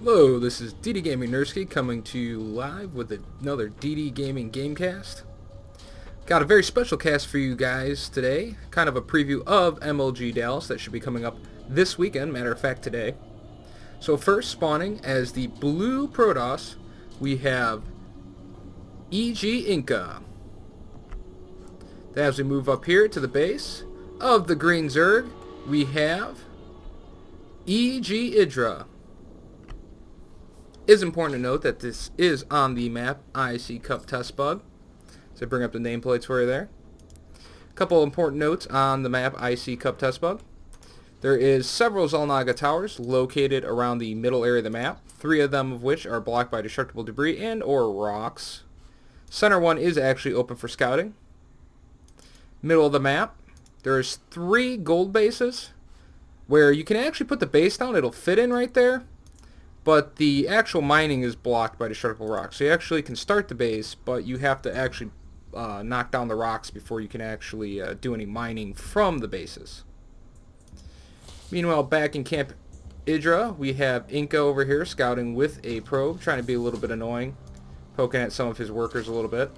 Hello, this is DD Gaming Nurski coming to you live with another DD Gaming Gamecast. Got a very special cast for you guys today, kind of a preview of MLG Dallas that should be coming up this weekend, matter of fact today. So first spawning as the blue Protoss, we have EGiNkA. As we move up here to the base of the green Zerg, we have EGIdrA. It is important to note that this is on the map ICCUP TestBug. So bring up the nameplates for you there. A couple important notes on the map ICCUP TestBug. There is several Xel'Naga towers located around the middle area of the map, 3 of them of which are blocked by destructible debris and or rocks. Center one is actually open for scouting. Middle of the map, there's 3 gold bases where you can actually put the base down, it'll fit in right there. But the actual mining is blocked by destructible rocks. So you actually can start the base, but you have to actually knock down the rocks before you can actually do any mining from the bases. Meanwhile, back in Camp EGiDrA, we have EGiNkA over here scouting with a probe, trying to be a little bit annoying, poking at some of his workers a little bit.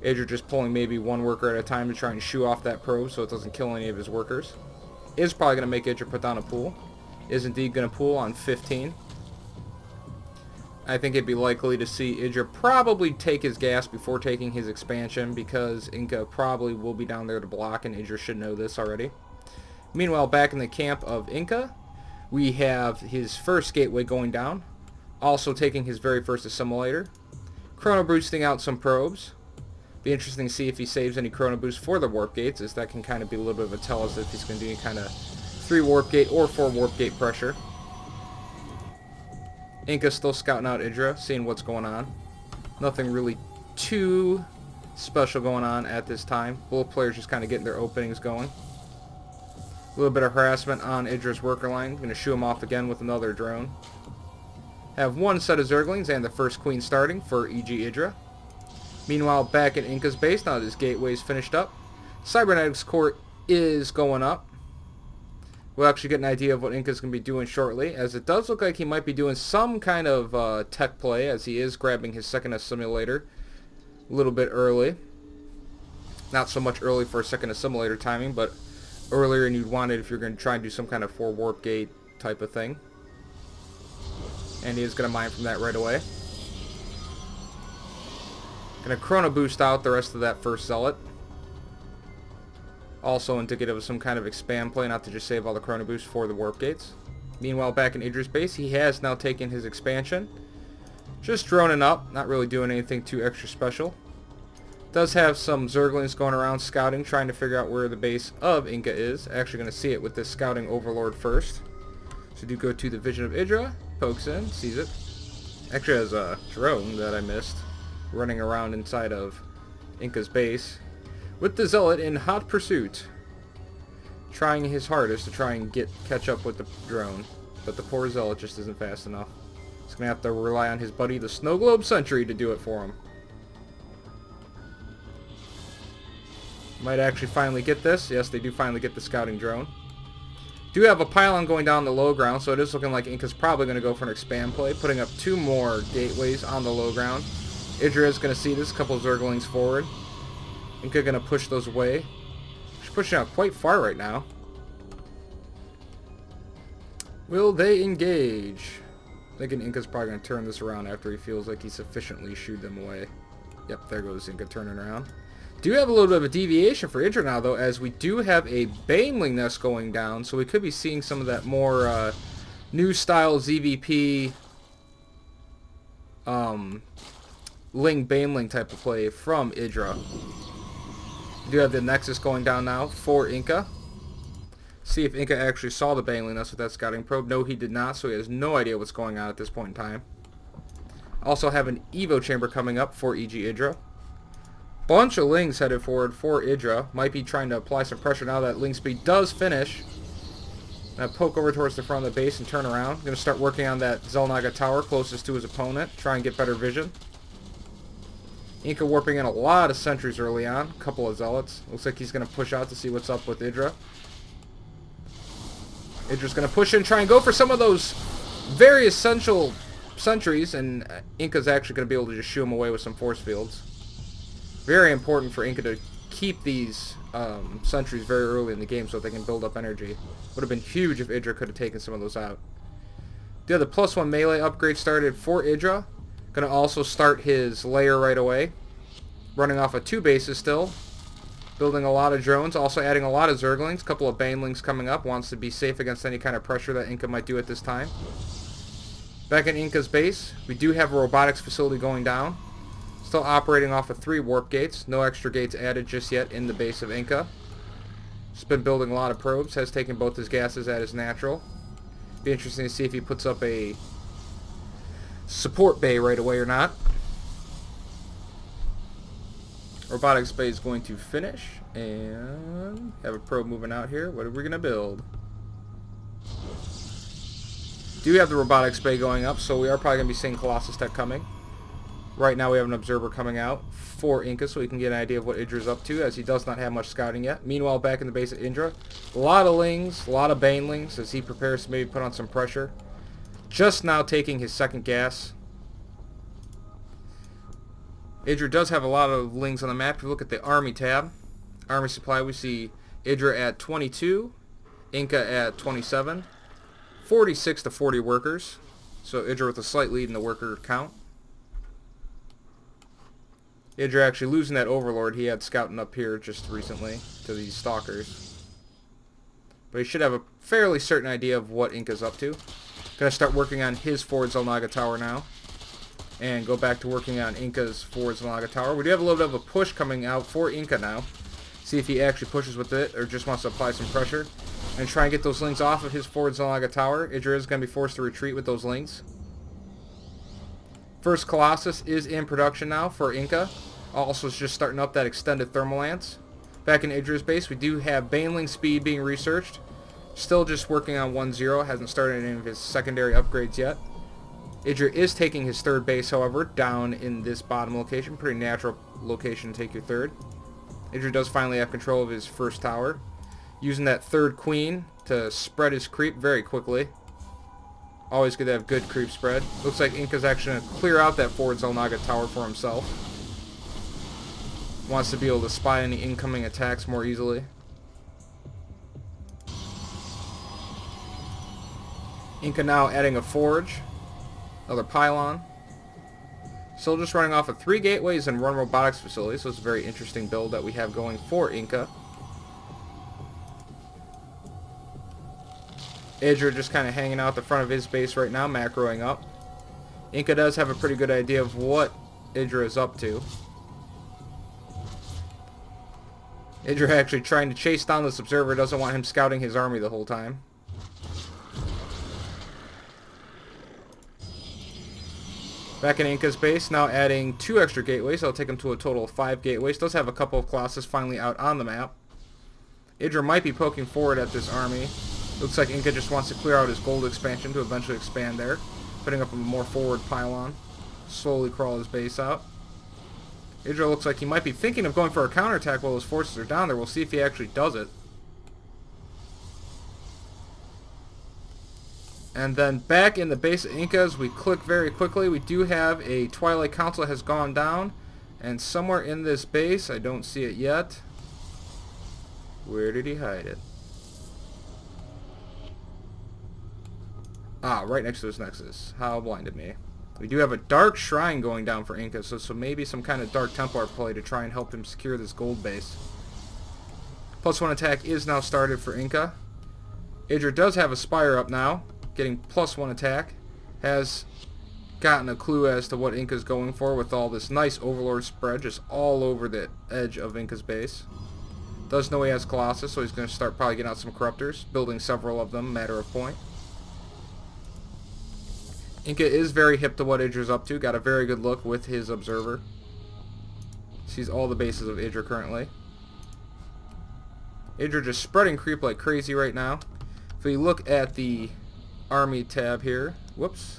EGiDrA just pulling maybe one worker at a time to try and shoo off that probe so it doesn't kill any of his workers. Is probably going to make EGiDrA put down a pool. Is indeed going to pool on 15. I think it'd be likely to see EGiDrA probably take his gas before taking his expansion because EGiNkA probably will be down there to block, and EGiDrA should know this already. Meanwhile, back in the camp of EGiNkA, we have his first gateway going down, also taking his very first assimilator, chrono boosting out some probes. Be interesting to see if he saves any chrono boost for the warp gates, as that can kind of be a little bit of a tell us if he's going to do any kind of 3 warp gate or 4 warp gate pressure. EGiNkA's still scouting out EGiDrA, seeing what's going on. Nothing really too special going on at this time. Both players just kind of getting their openings going. A little bit of harassment on EGiDra's worker line. Going to shoo him off again with another drone. Have 1 set of Zerglings and the first queen starting for EGiDrA. Meanwhile, back at EGiNkA's base, now that his gateway is finished up, Cybernetics core is going up. We'll actually get an idea of what EGiNkA's going to be doing shortly, as it does look like he might be doing some kind of tech play, as he is grabbing his second assimilator a little bit early. Not so much early for a second assimilator timing, but earlier than you'd want it if you're going to try and do some kind of 4 warp gate type of thing. And he is going to mine from that right away. Going to chrono boost out the rest of that first zealot. Also indicative of some kind of expand play, not to just save all the chrono boost for the warp gates. Meanwhile, back in EGiDra's base, he has now taken his expansion. Just droning up, not really doing anything too extra special. Does have some Zerglings going around scouting, trying to figure out where the base of EGiNkA is. Actually going to see it with this scouting overlord first. So do go to the vision of EGiDrA, pokes in, sees it. Actually has a drone that I missed, running around inside of EGiNkA's base, with the Zealot in hot pursuit, trying his hardest to try and catch up with the drone, but the poor Zealot just isn't fast enough. He's going to have to rely on his buddy, the Snow Globe Sentry, to do it for him. Might actually finally get this. Yes, they do finally get the scouting drone. Do have a pylon going down the low ground, so it is looking like EGiNkA's probably going to go for an expand play, putting up 2 more gateways on the low ground. EGiDrA is going to see this, couple Zerglings forward. EGiNkA going to push those away. She's pushing out quite far right now. Will they engage? I think EGiNkA's probably going to turn this around after he feels like he sufficiently shooed them away. Yep, there goes EGiNkA turning around. Do have a little bit of a deviation for EGiDrA now, though, as we do have a Baneling nest going down, so we could be seeing some of that more new style ZVP Ling Baneling type of play from EGiDrA. Do have the Nexus going down now for EGiNkA. See if EGiNkA actually saw the Baneling nest with that scouting probe. No, he did not, so he has no idea what's going on at this point in time. Also have an Evo chamber coming up for EGiDrA. Bunch of Lings headed forward for EGiDrA. Might be trying to apply some pressure now that Ling speed does finish. Now poke over towards the front of the base and turn around. Going to start working on that Xel'Naga tower closest to his opponent. Try and get better vision. EGiNkA warping in a lot of sentries early on. A couple of zealots. Looks like he's going to push out to see what's up with EGiDrA. EGiDra's going to push in, try and go for some of those very essential sentries, and ICCUP's actually going to be able to just shoo them away with some force fields. Very important for ICCUP to keep these sentries very early in the game so they can build up energy. Would have been huge if EGiDrA could have taken some of those out. The other +1 melee upgrade started for EGiDrA. Going to also start his layer right away. Running off of 2 bases still. Building a lot of drones, also adding a lot of Zerglings. A couple of Banelings coming up. Wants to be safe against any kind of pressure that ICCUP might do at this time. Back in ICCUP's base, we do have a robotics facility going down. Still operating off of 3 warp gates. No extra gates added just yet in the base of ICCUP. Just been building a lot of probes. Has taken both his gases at his natural. Be interesting to see if he puts up a support bay right away or not. Robotics bay is going to finish and have a probe moving out here. What are we going to build? Do have the robotics bay going up, so we are probably going to be seeing Colossus Tech coming. Right now we have an observer coming out for ICCUP so we can get an idea of what EGiDrA is up to, as he does not have much scouting yet. Meanwhile, back in the base of EGiDrA, a lot of Lings, a lot of Banelings as he prepares to maybe put on some pressure. Just now taking his second gas. EGiDrA does have a lot of Lings on the map. If you look at the Army tab, Army Supply, we see EGiDrA at 22, ICCUP at 27, 46 to 40 workers. So EGiDrA with a slight lead in the worker count. EGiDrA actually losing that Overlord he had scouting up here just recently to these Stalkers. But he should have a fairly certain idea of what ICCUP's up to. Gonna start working on his forward Xel'Naga Tower now. And go back to working on ICCUP's forward Xel'Naga Tower. We do have a little bit of a push coming out for ICCUP now. See if he actually pushes with it or just wants to apply some pressure. And try and get those Lings off of his forward Xel'Naga Tower. EGiDrA is going to be forced to retreat with those Lings. First Colossus is in production now for ICCUP. Also is just starting up that extended thermal lance. Back in EGiDra's base, we do have Baneling speed being researched. Still just working on 1-0. Hasn't started any of his secondary upgrades yet. EGiDrA is taking his third base, however, down in this bottom location. Pretty natural location to take your third. EGiDrA does finally have control of his first tower. Using that third queen to spread his creep very quickly. Always good to have good creep spread. Looks like ICCUP's actually going to clear out that forward Xel'Naga Tower for himself. Wants to be able to spy any incoming attacks more easily. ICCUP now adding a forge. Another pylon. Still just running off of 3 gateways and 1 robotics facility, so it's a very interesting build that we have going for ICCUP. EGiDrA just kind of hanging out the front of his base right now, macroing up. ICCUP does have a pretty good idea of what EGiDrA is up to. EGiDrA actually trying to chase down this observer, doesn't want him scouting his army the whole time. Back in ICCUP's base, now adding 2 extra gateways. That'll take him to a total of 5 gateways. Does have a couple of Colossus finally out on the map. EGiDrA might be poking forward at this army. Looks like ICCUP just wants to clear out his gold expansion to eventually expand there. Putting up a more forward pylon. Slowly crawl his base out. EGiDrA looks like he might be thinking of going for a counterattack while his forces are down there. We'll see if he actually does it. And then back in the base of ICCUP, as we click very quickly, we do have a Twilight Council has gone down. And somewhere in this base, I don't see it yet. Where did he hide it? Ah, right next to his Nexus. How blinded me. We do have a Dark Shrine going down for ICCUP, so maybe some kind of Dark Templar play to try and help him secure this gold base. +1 attack is now started for ICCUP. EGiDrA does have a Spire up now, getting +1 attack. Has gotten a clue as to what ICCUP is going for with all this nice Overlord spread just all over the edge of ICCUP's base. Does know he has Colossus, so he's going to start probably getting out some Corruptors, building several of them, matter of point. ICCUP is very hip to what EGiDra's up to. Got a very good look with his observer. Sees all the bases of EGiDrA currently. EGiDrA just spreading creep like crazy right now. If we look at the army tab here, whoops.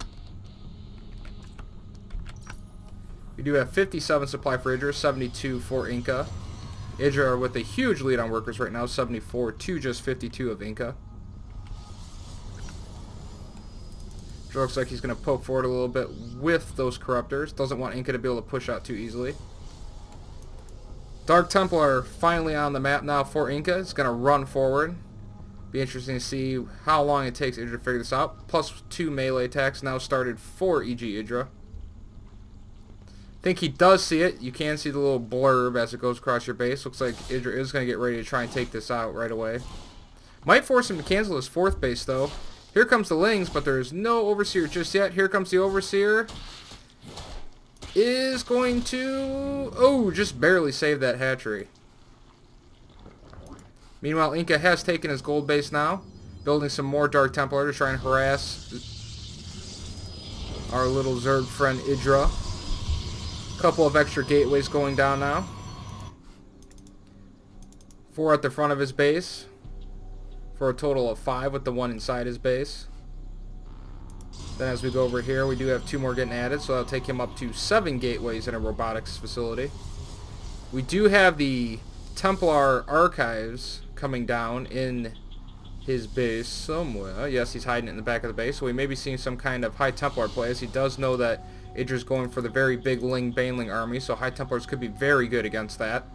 We do have 57 supply for EGiDrA, 72 for ICCUP. EGiDrA are with a huge lead on workers right now, 74 to just 52 of ICCUP. Which looks like he's going to poke forward a little bit with those Corruptors. Doesn't want EGiNkA to be able to push out too easily. Dark Templar finally on the map now for EGiNkA. It's going to run forward. Be interesting to see how long it takes EGiDrA to figure this out. +2 melee attacks now started for EGiDrA. I think he does see it. You can see the little blurb as it goes across your base. Looks like EGiDrA is going to get ready to try and take this out right away. Might force him to cancel his 4th base though. Here comes the Lings, but there's no Overseer just yet. Here comes the Overseer. Is going to... oh, just barely save that hatchery. Meanwhile, EGiNkA has taken his gold base now. Building some more Dark Templar to try and harass our little Zerg friend EGiDrA. Couple of extra gateways going down now. 4 at the front of his base. For a total of 5 with the 1 inside his base. Then as we go over here, we do have 2 more getting added, so that'll take him up to 7 gateways in a robotics facility. We do have the Templar archives coming down in his base somewhere. Yes, he's hiding it in the back of the base, so we may be seeing some kind of High Templar plays. He does know that EGiDra's going for the very big Ling-Baneling army, so High Templars could be very good against that.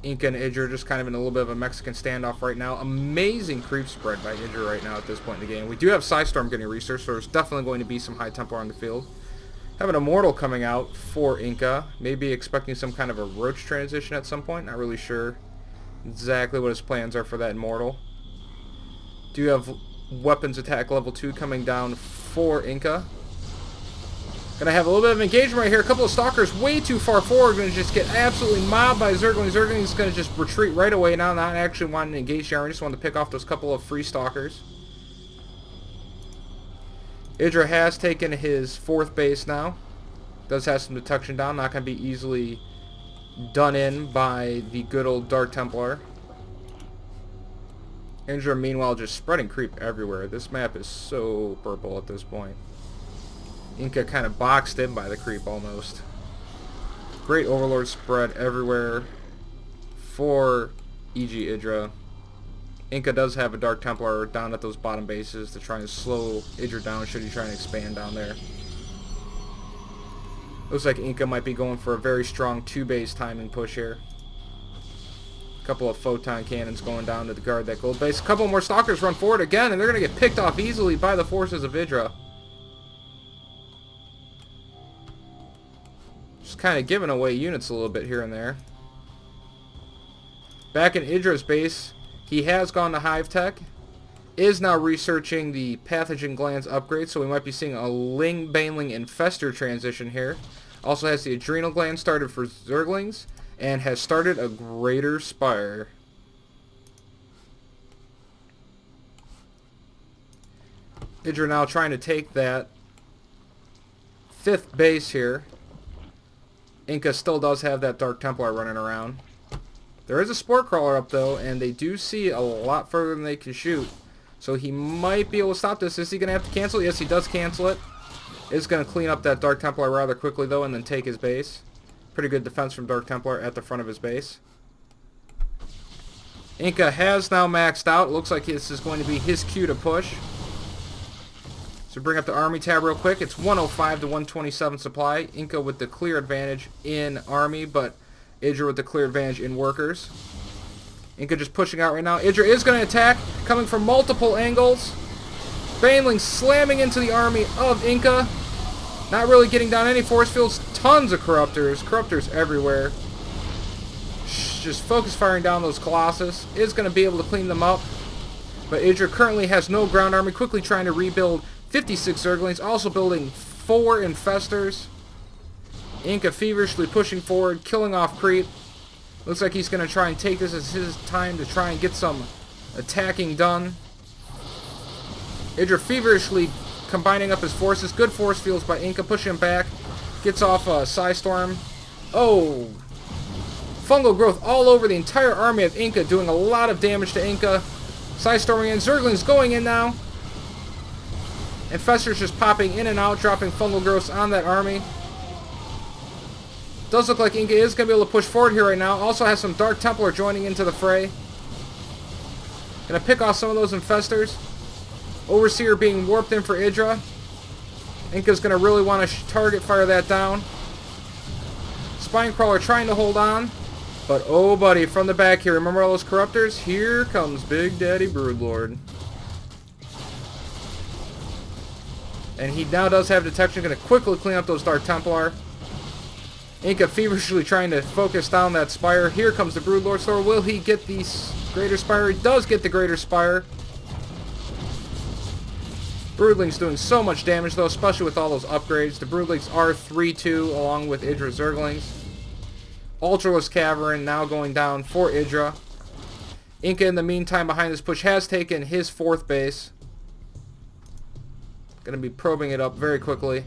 EGiNkA and EGiDra just kind of in a little bit of a Mexican standoff right now. Amazing creep spread by EGiDra right now at this point in the game. We do have Psystorm getting researched, so there's definitely going to be some High Templar on the field. Have an Immortal coming out for EGiNkA. Maybe expecting some kind of a Roach transition at some point. Not really sure exactly what his plans are for that Immortal. Do have Weapons Attack level 2 coming down for EGiNkA. Gonna have a little bit of engagement right here. A couple of Stalkers way too far forward. Gonna just get absolutely mobbed by Zergling. Zergling's gonna just retreat right away now, not actually wanting to engage the army. Just wanted to pick off those couple of free Stalkers. EGiDrA has taken his 4th base now. Does have some detection down. Not gonna be easily done in by the good old Dark Templar. EGiDrA meanwhile just spreading creep everywhere. This map is so purple at this point. EGiNkA kind of boxed in by the creep almost. Great Overlord spread everywhere for EGiDrA. EGiNkA does have a Dark Templar down at those bottom bases to try and slow EGiDrA down should he try and expand down there. Looks like EGiNkA might be going for a very strong 2-base timing push here. A couple of photon cannons going down to guard that gold base. A couple more Stalkers run forward again, and they're going to get picked off easily by the forces of EGiDrA. Just kind of giving away units a little bit here and there. Back in EGiDra's base, he has gone to Hive Tech. Is now researching the Pathogen Glands upgrade, so we might be seeing a Ling-Baneling Infestor transition here. Also has the Adrenal Gland started for Zerglings, and has started a Greater Spire. EGiDrA now trying to take that 5th base here. EGiNkA still does have that Dark Templar running around. There is a Spore Crawler up though, and they do see a lot further than they can shoot. So he might be able to stop this. Is he going to have to cancel? Yes, he does cancel it. Is going to clean up that Dark Templar rather quickly though, and then take his base. Pretty good defense from Dark Templar at the front of his base. EGiNkA has now maxed out. Looks like this is going to be his cue to push. So bring up the Army tab real quick. It's 105 to 127 supply. EGiNkA with the clear advantage in Army, but EGiDrA with the clear advantage in Workers. EGiNkA just pushing out right now. EGiDrA is going to attack, coming from multiple angles. Baneling slamming into the army of EGiNkA. Not really getting down any force fields. Tons of Corruptors. Corruptors everywhere. Just focus firing down those Colossus. Is going to be able to clean them up. But EGiDrA currently has no ground army. Quickly trying to rebuild 56 Zerglings. Also building 4 Infestors. EGiNkA feverishly pushing forward, killing off creep. Looks like he's going to try and take this as his time to try and get some attacking done. EGiDrA feverishly combining up his forces. Good force fields by EGiNkA, pushing him back. Gets off Psystorm. Oh! Fungal growth all over the entire army of EGiNkA, doing a lot of damage to EGiNkA. Psystorming in. Zerglings going in now. Infestors just popping in and out, dropping fungal growths on that army. Does look like EGiNkA is going to be able to push forward here right now. Also has some Dark Templar joining into the fray. Going to pick off some of those Infestors. Overseer being warped in for IGiDrA. ICCUP's going to really want to target fire that down. Spinecrawler trying to hold on. But oh buddy, from the back here, remember all those corruptors? Here comes Big Daddy Broodlord. And he now does have detection, going to quickly clean up those Dark Templar. ICCUP feverishly trying to focus down that Spire. Here comes the Broodlord Store. Will he get the Greater Spire? He does get the Greater Spire. Broodling's doing so much damage though, especially with all those upgrades. The Broodlings are 3-2 along with IGiDrA Zerglings. Ultralisk Cavern now going down for IGiDrA. ICCUP in the meantime behind this push has taken his 4th base. Going to be probing it up very quickly.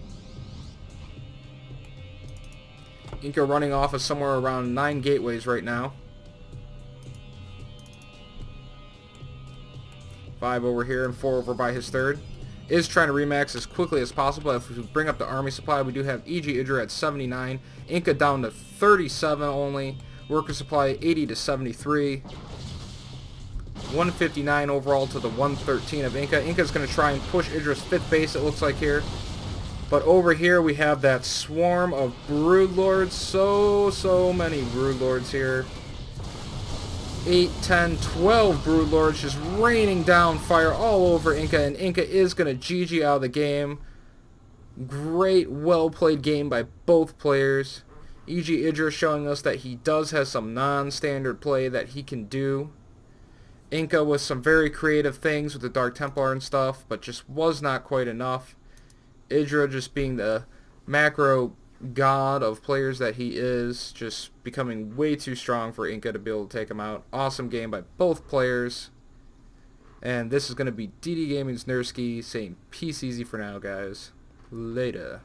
ICCUP running off of somewhere around 9 gateways right now. 5 over here and 4 over by his 3rd. Is trying to remax as quickly as possible. If we bring up the army supply, we do have EGIdrA at 79. ICCUP down to 37 only. Worker supply 80 to 73. 159 overall to the 113 of ICCUP. ICCUP's going to try and push IGiDra's 5th base, it looks like here. But over here we have that swarm of Broodlords. So many Broodlords here. 8, 10, 12 Broodlords just raining down fire all over ICCUP. And ICCUP is going to GG out of the game. Great, well-played game by both players. EGIdrA showing us that he does have some non-standard play that he can do. ICCUP with some very creative things with the Dark Templar and stuff, but just was not quite enough. IGiDrA just being the macro god of players that he is, just becoming way too strong for ICCUP to be able to take him out. Awesome game by both players. And this is going to be DD Gaming's Nerski saying peace easy for now, guys. Later.